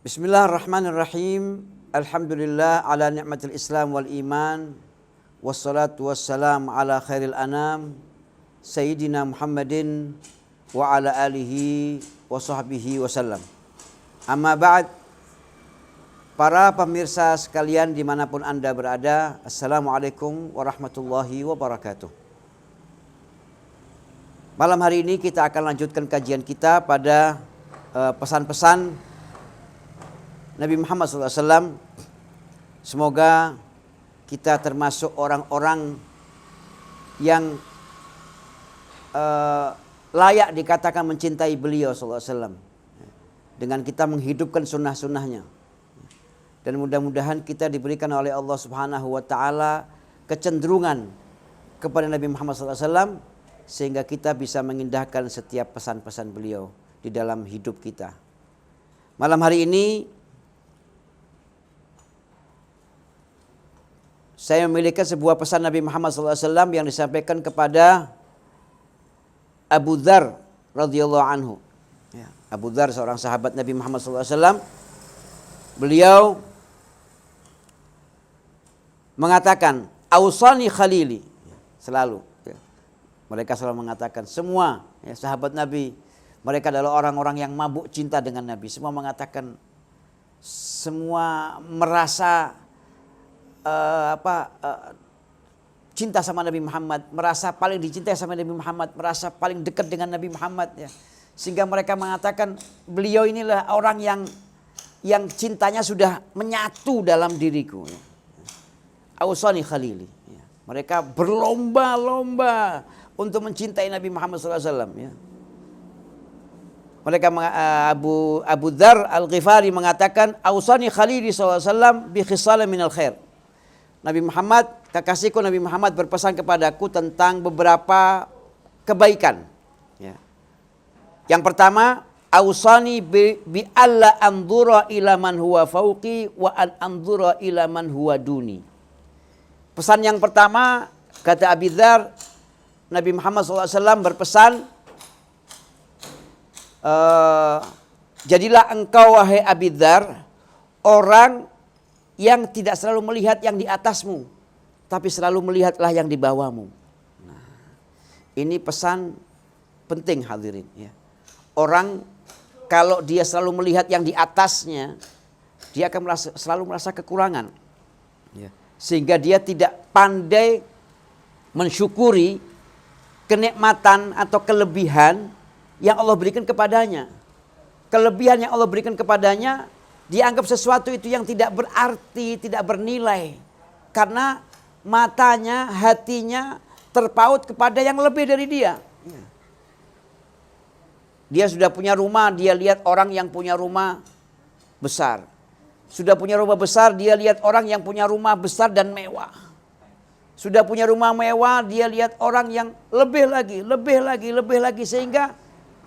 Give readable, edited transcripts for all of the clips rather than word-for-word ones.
Bismillahirrahmanirrahim. Alhamdulillah ala ni'matil Islam wal iman. Wassalatu wassalam ala khairil anam. Sayyidina Muhammadin wa ala alihi wa sahbihi wasallam. Amma ba'd. Para pemirsa sekalian dimanapun Anda berada, Assalamualaikum warahmatullahi wabarakatuh. Malam hari ini kita akan lanjutkan kajian kita pada pesan-pesan Nabi Muhammad SAW. Semoga kita termasuk orang-orang yang layak dikatakan mencintai beliau SAW, dengan kita menghidupkan sunnah-sunnahnya. Dan mudah-mudahan kita diberikan oleh Allah Subhanahu wa Ta'ala kecenderungan kepada Nabi Muhammad SAW, sehingga kita bisa mengindahkan setiap pesan-pesan beliau di dalam hidup kita. Malam hari ini saya memiliki sebuah pesan Nabi Muhammad SAW yang disampaikan kepada Abu Dzar radhiyallahu anhu. Ya, Abu Dzar seorang sahabat Nabi Muhammad SAW. Beliau mengatakan, "Ausani khalili." Selalu. Ya. Mereka selalu mengatakan, semua ya, sahabat Nabi, mereka adalah orang-orang yang mabuk cinta dengan Nabi. Semua mengatakan, semua merasa cinta sama Nabi Muhammad, merasa paling dicintai sama Nabi Muhammad, merasa paling dekat dengan Nabi Muhammad ya. Sehingga mereka mengatakan beliau inilah orang yang cintanya sudah menyatu dalam diriku ya. Ausani khalili ya. Mereka berlomba-lomba untuk mencintai Nabi Muhammad SAW ya. Mereka Abu Dzar Al-Ghifari mengatakan, Ausani khalili SAW bi khisalin minal khair. Nabi Muhammad, kekasihku Nabi Muhammad berpesan kepadaku tentang beberapa kebaikan. Ya. Yang pertama, ausani bi alla anzura ila man huwa fauqi wa an anzura ila man huwa duni. Pesan yang pertama, kata Abi Dzar, Nabi Muhammad SAW berpesan, jadilah engkau wahai Abi Dzar orang yang tidak selalu melihat yang di atasmu, tapi selalu melihatlah yang di bawahmu. Nah, ini pesan penting hadirin. Ya. Orang kalau dia selalu melihat yang di atasnya, dia akan selalu merasa kekurangan. Ya. Sehingga dia tidak pandai mensyukuri kenikmatan atau kelebihan yang Allah berikan kepadanya. Kelebihan yang Allah berikan kepadanya dianggap sesuatu itu yang tidak berarti, tidak bernilai. Karena matanya, hatinya terpaut kepada yang lebih dari dia. Dia sudah punya rumah, dia lihat orang yang punya rumah besar. Sudah punya rumah besar, dia lihat orang yang punya rumah besar dan mewah. Sudah punya rumah mewah, dia lihat orang yang lebih lagi. Sehingga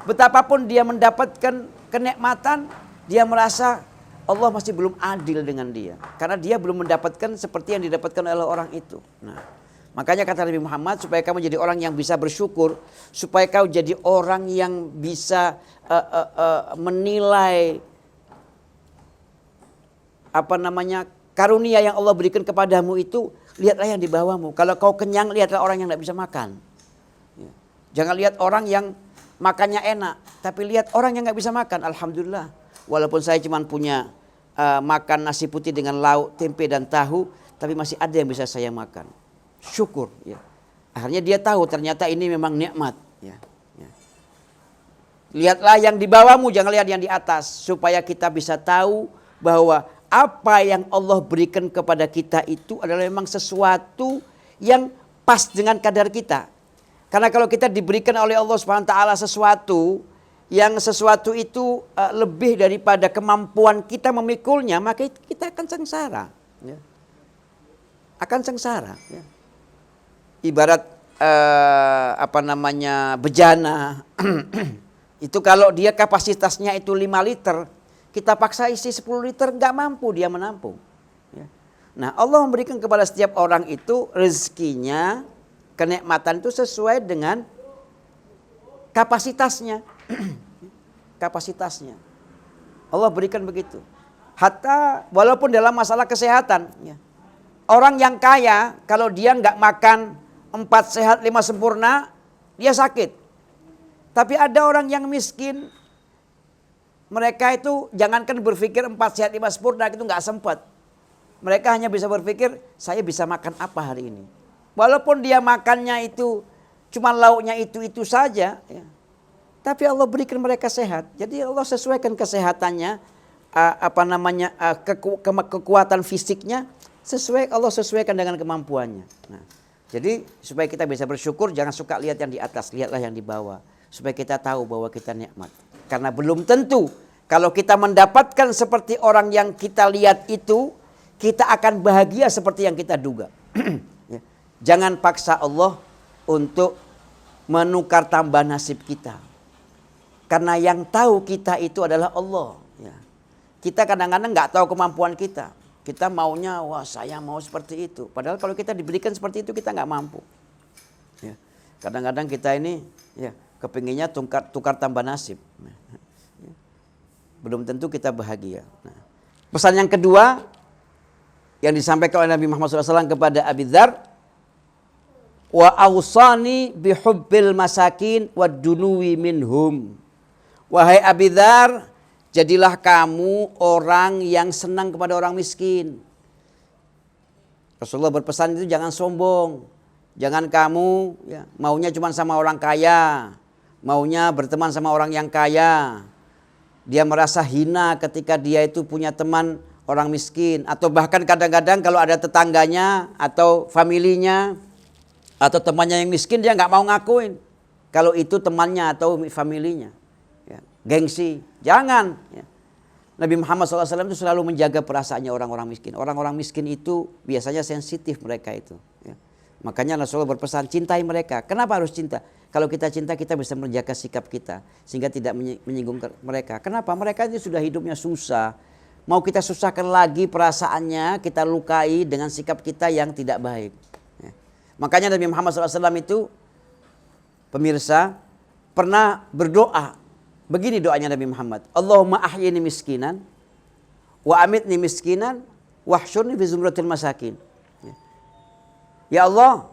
betapapun dia mendapatkan kenikmatan, dia merasa Allah masih belum adil dengan dia. Karena dia belum mendapatkan seperti yang didapatkan oleh orang itu. Nah, makanya kata Nabi Muhammad, supaya kamu jadi orang yang bisa bersyukur, supaya kau jadi orang yang bisa menilai karunia yang Allah berikan kepadamu itu, lihatlah yang di bawahmu. Kalau kau kenyang, lihatlah orang yang tidak bisa makan. Ya. Jangan lihat orang yang makannya enak, tapi lihat orang yang nggak bisa makan. Alhamdulillah, walaupun saya cuma punya makan nasi putih dengan lauk, tempe dan tahu, tapi masih ada yang bisa saya makan. Syukur. Ya. Akhirnya dia tahu ternyata ini memang nikmat. Ya. Ya. Lihatlah yang di bawahmu, jangan lihat yang di atas, supaya kita bisa tahu bahwa apa yang Allah berikan kepada kita itu adalah memang sesuatu yang pas dengan kadar kita. Karena kalau kita diberikan oleh Allah Subhanahu wa Ta'ala sesuatu itu lebih daripada kemampuan kita memikulnya, maka kita akan sengsara. Ya. Akan sengsara. Ya. Ibarat bejana. Itu kalau dia kapasitasnya itu 5 liter, kita paksa isi 10 liter, nggak mampu dia menampung. Ya. Nah, Allah memberikan kepada setiap orang itu rezekinya, kenikmatan itu sesuai dengan kapasitasnya. Kapasitasnya. Allah berikan begitu. Hatta walaupun dalam masalah kesehatan. Ya. Orang yang kaya kalau dia nggak makan 4 sehat 5 sempurna, dia sakit. Tapi ada orang yang miskin, mereka itu jangankan berpikir 4 sehat 5 sempurna, itu nggak sempat. Mereka hanya bisa berpikir, saya bisa makan apa hari ini. Walaupun dia makannya itu cuma lauknya itu saja, ya. Tapi Allah berikan mereka sehat. Jadi Allah sesuaikan kesehatannya, kekuatan fisiknya Allah sesuaikan dengan kemampuannya. Nah, jadi supaya kita bisa bersyukur, jangan suka lihat yang di atas, lihatlah yang di bawah. Supaya kita tahu bahwa kita nikmat. Karena belum tentu kalau kita mendapatkan seperti orang yang kita lihat itu, kita akan bahagia seperti yang kita duga. Ya. Jangan paksa Allah untuk menukar tambah nasib kita. Karena yang tahu kita itu adalah Allah. Ya. Kita kadang-kadang nggak tahu kemampuan kita. Kita maunya, wah saya mau seperti itu. Padahal kalau kita diberikan seperti itu kita nggak mampu. Ya. Kadang-kadang kita ini ya kepinginnya tukar tambah nasib. Ya. Belum tentu kita bahagia. Nah, pesan yang kedua yang disampaikan oleh Nabi Muhammad SAW kepada Abi Dzar, wa awsani bihubbil masakin wad dunuwi minhum. Wahai Abi Dzar, jadilah kamu orang yang senang kepada orang miskin. Rasulullah berpesan itu jangan sombong. Jangan kamu ya, maunya cuma sama orang kaya. Maunya berteman sama orang yang kaya. Dia merasa hina ketika dia itu punya teman orang miskin. Atau bahkan kadang-kadang kalau ada tetangganya atau familinya atau temannya yang miskin, dia nggak mau ngakuin kalau itu temannya atau familinya. Ya, gengsi, jangan. Ya. Nabi Muhammad SAW itu selalu menjaga perasaannya orang-orang miskin. Orang-orang miskin itu biasanya sensitif mereka itu. Ya. Makanya Rasulullah berpesan, cintai mereka. Kenapa harus cinta? Kalau kita cinta, kita bisa menjaga sikap kita sehingga tidak menyinggung mereka. Kenapa? Mereka itu sudah hidupnya susah. Mau kita susahkan lagi perasaannya, kita lukai dengan sikap kita yang tidak baik. Ya. Makanya Nabi Muhammad SAW itu, pemirsa, pernah berdoa. Begini doanya Nabi Muhammad. Allahumma ahyini miskinan, wa amitni miskinan, wahsyurni fi zumratil masakin. Ya Allah,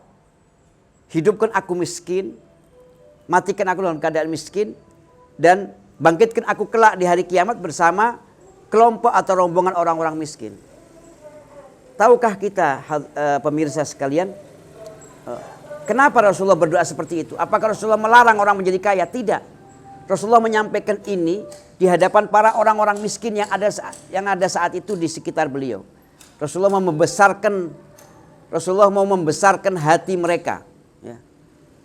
hidupkan aku miskin, matikan aku dalam keadaan miskin, dan bangkitkan aku kelak di hari kiamat bersama kelompok atau rombongan orang-orang miskin. Tahukah kita pemirsa sekalian, kenapa Rasulullah berdoa seperti itu? Apakah Rasulullah melarang orang menjadi kaya? Tidak. Rasulullah menyampaikan ini di hadapan para orang-orang miskin yang ada saat itu di sekitar beliau. Rasulullah mau membesarkan hati mereka, ya.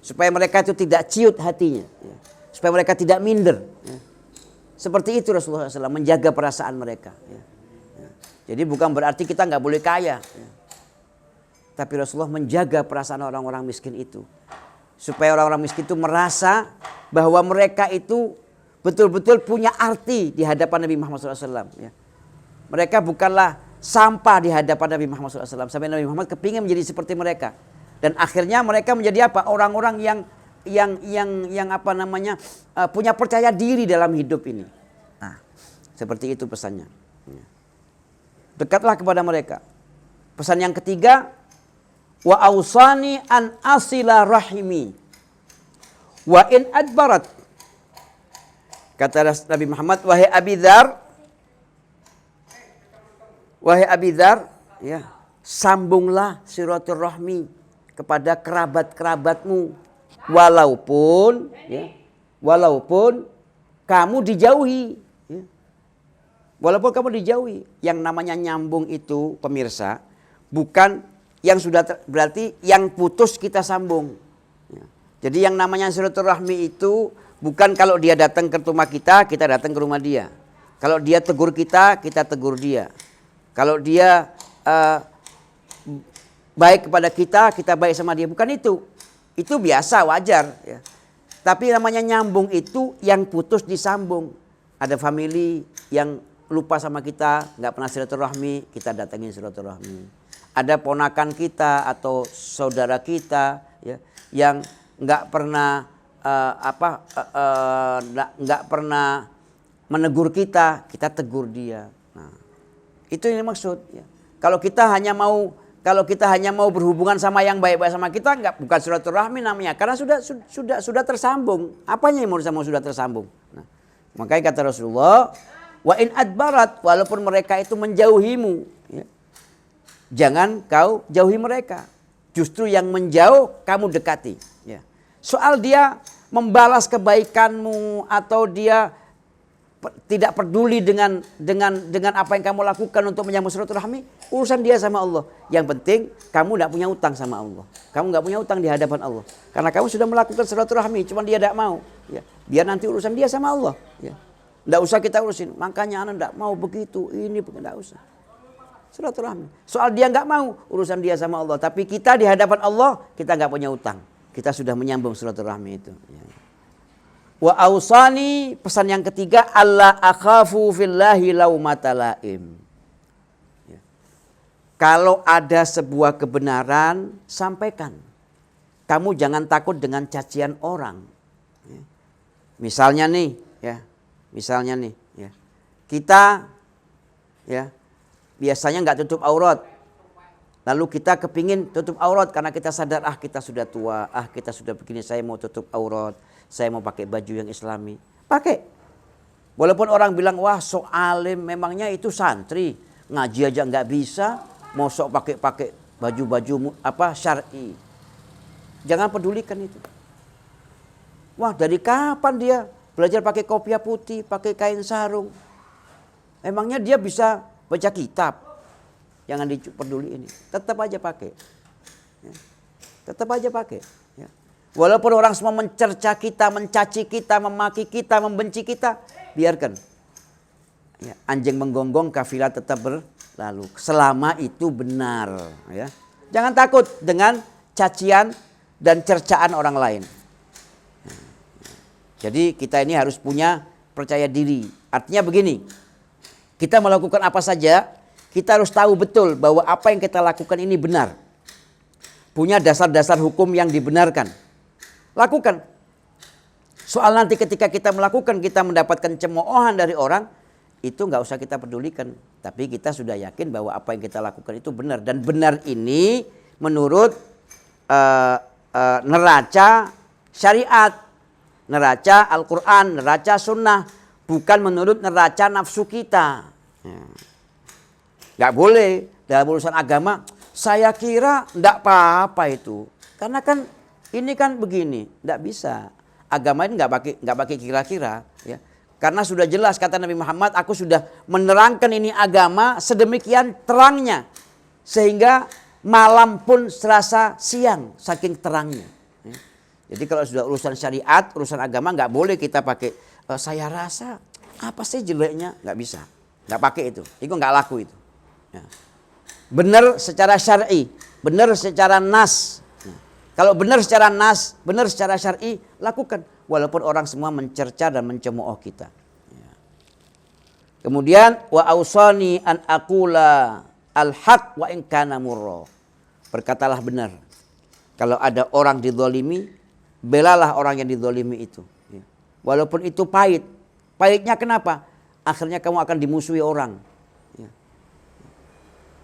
Supaya mereka itu tidak ciut hatinya, ya. Supaya mereka tidak minder. Ya. Seperti itu Rasulullah SAW menjaga perasaan mereka. Ya. Ya. Jadi bukan berarti kita nggak boleh kaya, ya. Tapi Rasulullah menjaga perasaan orang-orang miskin itu. Supaya orang-orang miskin itu merasa bahwa mereka itu betul-betul punya arti di hadapan Nabi Muhammad SAW. Ya. Mereka bukanlah sampah di hadapan Nabi Muhammad SAW. Sampai Nabi Muhammad kepingin menjadi seperti mereka. Dan akhirnya mereka menjadi apa? Orang-orang yang punya percaya diri dalam hidup ini. Nah, seperti itu pesannya. Ya. Dekatlah kepada mereka. Pesan yang ketiga, wa awsani an asila rahimi wa in adbarat. Kata Nabi Muhammad, wahai Abi Dzar, ya, sambunglah silaturahmi kepada kerabat-kerabatmu walaupun kamu dijauhi, ya. Walaupun kamu dijauhi. Yang namanya nyambung itu pemirsa bukan yang sudah berarti yang putus kita sambung. Ya. Jadi yang namanya silaturahmi itu bukan kalau dia datang ke rumah kita datang ke rumah dia. Kalau dia tegur kita tegur dia. Kalau dia baik kepada kita baik sama dia. Bukan itu. Itu biasa, wajar. Ya. Tapi namanya nyambung itu yang putus disambung. Ada family yang lupa sama kita, nggak pernah silaturahmi, kita datangin silaturahmi. Ada ponakan kita atau saudara kita, ya, yang nggak pernah nggak pernah menegur kita tegur dia. Nah, Itu yang maksud. Ya. Kalau kita hanya mau berhubungan sama yang baik-baik sama kita, bukan silaturahmi namanya, karena sudah tersambung. Apanya yang mau sudah tersambung? Nah, makanya kata Rasulullah, wa in adbarat, walaupun mereka itu menjauhimu, ya, jangan kau jauhi mereka. Justru yang menjauh kamu dekati. Ya. Soal dia membalas kebaikanmu atau dia tidak peduli dengan apa yang kamu lakukan untuk menyambung silaturahmi, urusan dia sama Allah. Yang penting kamu tidak punya utang sama Allah. Kamu nggak punya utang di hadapan Allah. Karena kamu sudah melakukan silaturahmi, cuma dia tidak mau. Ya. Biar nanti urusan dia sama Allah. Ya. Tidak usah kita urusin. Makanya anak tidak mau begitu, ini tidak usah. Silaturahmi. Soal dia nggak mau, urusan dia sama Allah. Tapi kita di hadapan Allah, kita nggak punya utang. Kita sudah menyambung silaturahmi itu. Ya. Wa ausani, pesan yang ketiga, alla akhafu fillahi laumata laim. Ya. Kalau ada sebuah kebenaran, sampaikan. Kamu jangan takut dengan cacian orang. Ya. Misalnya nih, ya. Kita, ya, biasanya nggak tutup aurat. Lalu kita kepingin tutup aurat karena kita sadar, kita sudah tua, kita sudah begini, saya mau tutup aurat, saya mau pakai baju yang islami. Pakai. Walaupun orang bilang, wah sok alim, memangnya itu santri, ngaji aja nggak bisa, mau sok pakai baju-baju syar'i. Jangan pedulikan itu. Wah, dari kapan dia belajar pakai kopiah putih, pakai kain sarung? Emangnya dia bisa baca kitab? Jangan dipeduli ini. Tetap aja pakai. Ya. Tetap aja pakai. Ya. Walaupun orang semua mencerca kita, mencaci kita, memaki kita, membenci kita, biarkan. Ya. Anjing menggonggong, kafilah tetap berlalu. Selama itu benar. Ya. Jangan takut dengan cacian dan cercaan orang lain. Ya. Jadi kita ini harus punya percaya diri. Artinya begini. Kita melakukan apa saja, kita harus tahu betul bahwa apa yang kita lakukan ini benar. Punya dasar-dasar hukum yang dibenarkan. Lakukan. Soal nanti ketika kita melakukan, kita mendapatkan cemoohan dari orang, itu nggak usah kita pedulikan. Tapi kita sudah yakin bahwa apa yang kita lakukan itu benar. Dan benar ini menurut neraca syariat, neraca Al-Quran, neraca sunnah. Bukan menurut neraca nafsu kita. Gak boleh dalam urusan agama. Saya kira tidak apa-apa itu. Karena kan ini kan begini. Tidak bisa. Agama ini nggak pakai kira-kira. Ya. Karena sudah jelas kata Nabi Muhammad. Aku sudah menerangkan ini agama sedemikian terangnya. Sehingga malam pun serasa siang. Saking terangnya. Ya. Jadi kalau sudah urusan syariat, urusan agama nggak boleh kita pakai. Saya rasa apa sih jeleknya, nggak bisa, nggak pakai itu nggak laku itu. Ya. Benar secara syar'i, benar secara nas. Ya. Kalau benar secara nas, benar secara syar'i, lakukan. Walaupun orang semua mencerca dan mencemooh kita. Ya. Kemudian wa ausani an aqula al-haq wa in kana murra. Berkatalah benar. Kalau ada orang dizalimi, belalah orang yang dizalimi itu. Walaupun itu pahit. Pahitnya kenapa? Akhirnya kamu akan dimusuhi orang. Ya.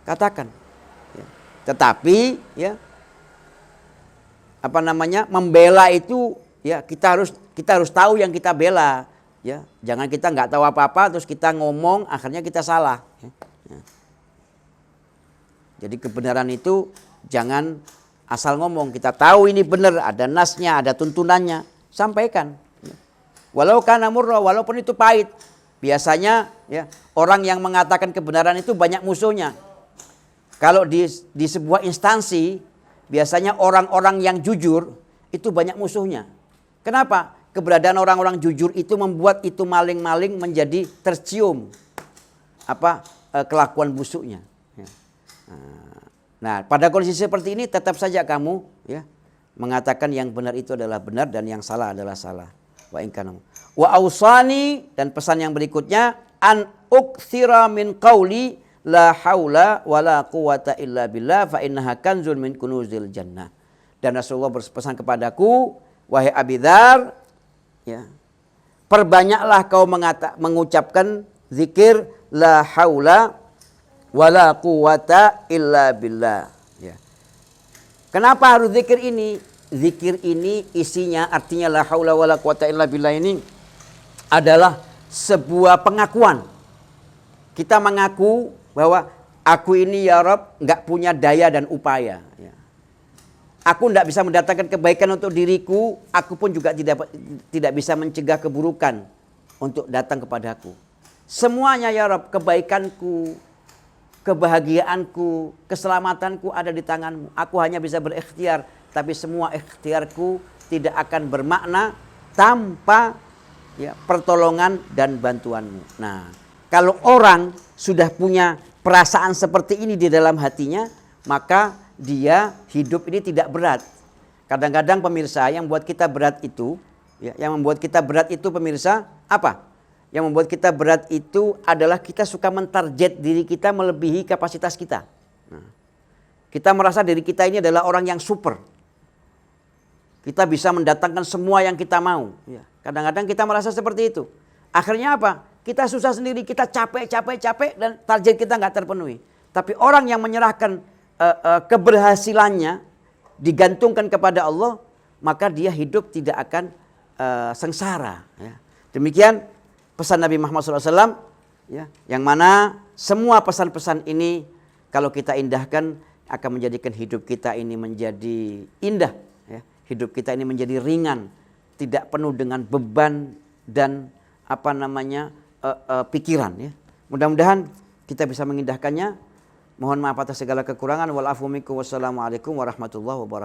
Katakan. Ya. Tetapi ya, membela itu ya kita harus tahu yang kita bela. Ya. Jangan kita nggak tahu apa-apa terus kita ngomong akhirnya kita salah. Ya. Ya. Jadi kebenaran itu jangan asal ngomong. Kita tahu ini benar, ada nasnya, ada tuntunannya, sampaikan. Walau kana murra, walaupun itu pahit. Biasanya ya, orang yang mengatakan kebenaran itu banyak musuhnya. Kalau di sebuah instansi, biasanya orang-orang yang jujur itu banyak musuhnya. Kenapa? Keberadaan orang-orang jujur itu membuat itu maling-maling menjadi tercium kelakuan busuknya. Ya. Nah, pada kondisi seperti ini tetap saja kamu ya mengatakan yang benar itu adalah benar dan yang salah adalah salah. Wa ausani, dan pesan yang berikutnya, an uktsira min qauli la haula wala quwata illa billah fa innaha kanzun min kunuzil jannah. Dan Rasulullah berpesan kepadaku, wahai Abi Dzar, ya, perbanyaklah kau mengucapkan zikir la haula, wala quwata illa billah. Ya. Kenapa harus zikir ini? Zikir ini isinya artinya la haula wala quwata illa billah ini adalah sebuah pengakuan. Kita mengaku bahwa aku ini ya Rabb nggak punya daya dan upaya. Ya. Aku tidak bisa mendatangkan kebaikan untuk diriku. Aku pun juga tidak bisa mencegah keburukan untuk datang kepadaku. Semuanya ya Rabb, kebaikanku, kebahagiaanku, keselamatanku ada di tanganmu. Aku hanya bisa berikhtiar, tapi semua ikhtiarku tidak akan bermakna tanpa ya, pertolongan dan bantuanmu. Nah, kalau orang sudah punya perasaan seperti ini di dalam hatinya, maka dia hidup ini tidak berat. Kadang-kadang pemirsa yang membuat kita berat itu, ya, yang membuat kita berat itu pemirsa apa? Yang membuat kita berat itu adalah kita suka mentarget diri kita melebihi kapasitas kita. Nah, kita merasa diri kita ini adalah orang yang super. Kita bisa mendatangkan semua yang kita mau. Ya, kadang-kadang kita merasa seperti itu. Akhirnya apa? Kita susah sendiri, kita capek dan target kita nggak terpenuhi. Tapi orang yang menyerahkan keberhasilannya digantungkan kepada Allah, maka dia hidup tidak akan sengsara. Ya. Demikian pesan Nabi Muhammad SAW, ya, yang mana semua pesan-pesan ini kalau kita indahkan akan menjadikan hidup kita ini menjadi indah, ya. Hidup kita ini menjadi ringan, tidak penuh dengan beban dan pikiran. Ya. Mudah-mudahan kita bisa mengindahkannya. Mohon maaf atas segala kekurangan. Wal afu minkum. Wassalamualaikum warahmatullahi wabarakatuh.